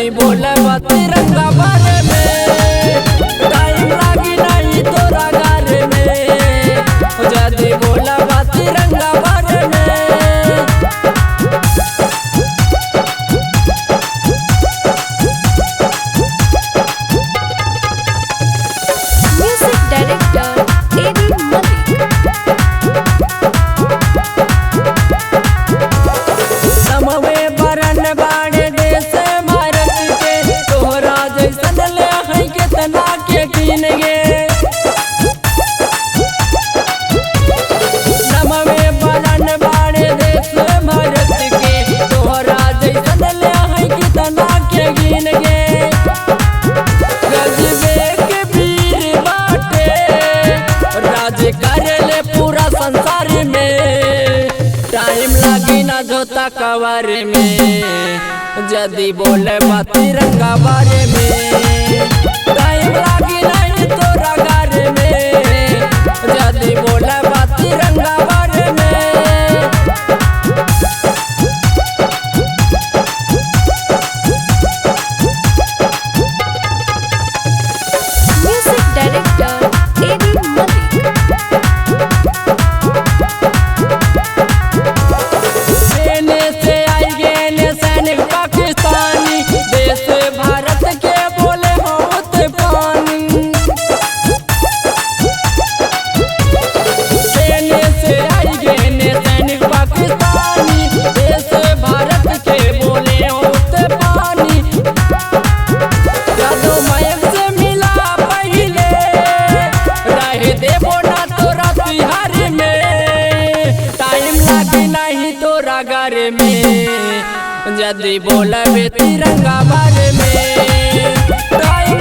जदी बोले तिरंगा बारे में टाइम लागी नहीं तोरा गारे में। जदी बोले तिरंगा बारे में। Music director A D. मलिक। समवे बरन बाड़े देश भारत के तोहरा जैसन ले है कितना के कीन गे। समवे बरन बाड़े देश भारत के तोहरा जैसन ले है कितना के कीन गे। गजबे के वीर बाटे राज करेले पूरा संसार में। टाइम लागी ना जोता कवर में जदी बोले तिरंगा बारे में। टाइम लागी नहीं तोरा गारे में जदी बोले तिरंगा बारे में। Music director A D. मलिक। सेने से आई गेने सैनिक पाकिस्तानी देश भारत के बोले होत पानी। सेने से आई गेने सैनिक पाकिस्तानी देश भारत के बोले होत पानी। जादू मयक से मिला पहले रह देबो ना तोरा बिहार में। टाइम लागी नहीं तोरा घर में जदी बोले तिरंगा बारे में। टाइम